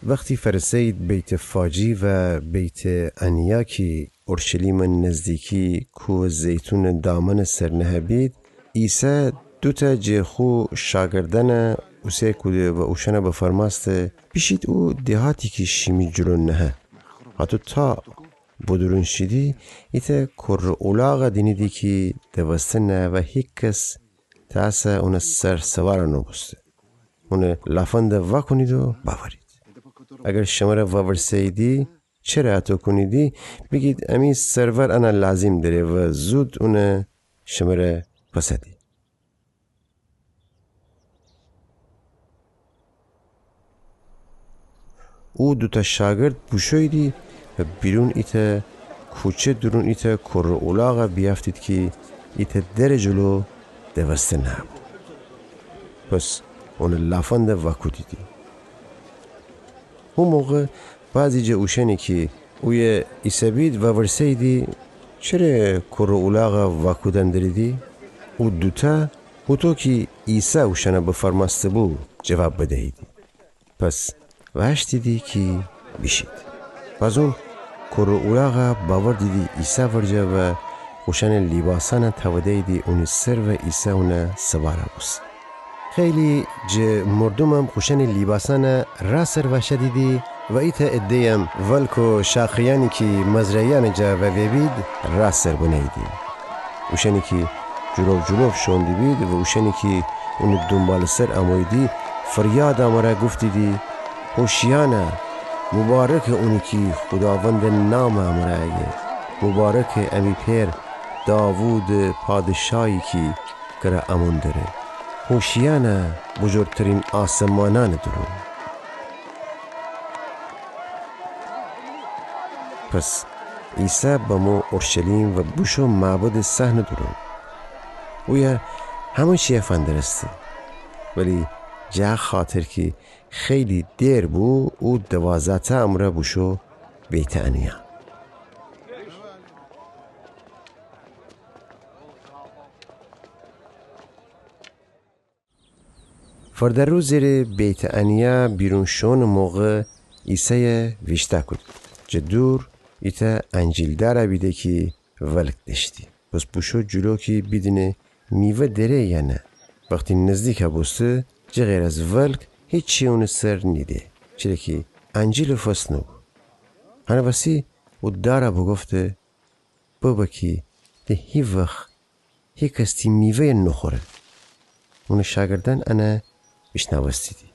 وقتی فرسید بیت فاجی و بیت انیا کی اورشلیم نزدیکی کوه زیتون دامن سرنه بید، عیسی دوتا جخو شاگردن اوسه کوده و اوشنه بفرماسته بیشید او دهاتی که شیمی جلون نهه حتی تا بدرون شدی ایتا کر اولاغ دینی دی که دوسته نه و هیچ کس تاسه اون سر سوار نبسته اون لفند وا کنید و باورید. اگر شما را واورسیدی چرا اتو کنیدی بگید امی سرور انا لازم داره و زود اون شما را پسدی. او دوتا شاگرد بوشویدی و بیرون ایتا کوچه درون ایتا کر اولاغ بیافتید که ایتا در جلو دوسته نبود. پس اون لفند واکو دیدی. اون موقع بعضی جا اوشنی که اوی عیسی بید و ورسیدی چرا کر اولاغ واکودن دریدی؟ او دوتا تو که عیسی اوشنه بفرماسته بود جواب بدهیدی. پس وحش دیدی که بیشید. پس اون کر اولاغ باور دیدی عیسی ورجه و اوشن لیباسان توده دی اون سر و عیسی اون سواره بست. خیلی مردم هم خوشن لیباسان را سر و شدیدی و ایتا ادیم ولکو شاخیانی که مزرعیان جا و بید را سر بنیدی. اوشنی که جلوف شوندی بید و اوشنی که اون دنبال سر امویدی فریاد اماره گفتی دی هوشیانه مبارک اونی که خداوند نام اماره مبارک امی پیر داوود پادشاهی که کرا امون داره هوشیانه بزرگترین آسمانان درون. پس عیسی با مو اورشلیم و بوشو معبد صحن درون اویا همون چیه فندرسته ولی جا خاطر که خیلی دیر بو او 12 امره بوشو بیت انیا. فردر روز زیر بیت انیا بیرون شون موقع عیسی ویشته کد جدور ایتا انجیل داره بیده که ولک دشتی. پس بوشو جلو که بیدنه میوه داره یا نه. وقتی نزدیک بسته جه غیر از ولک هیچی اون سر نیده چرا که انجیل فست نو. هنه وسی او داره بگفته بابا که ده هی وقت هی کستی میوه نخوره. اون شاگردن انا بشنوستی دی.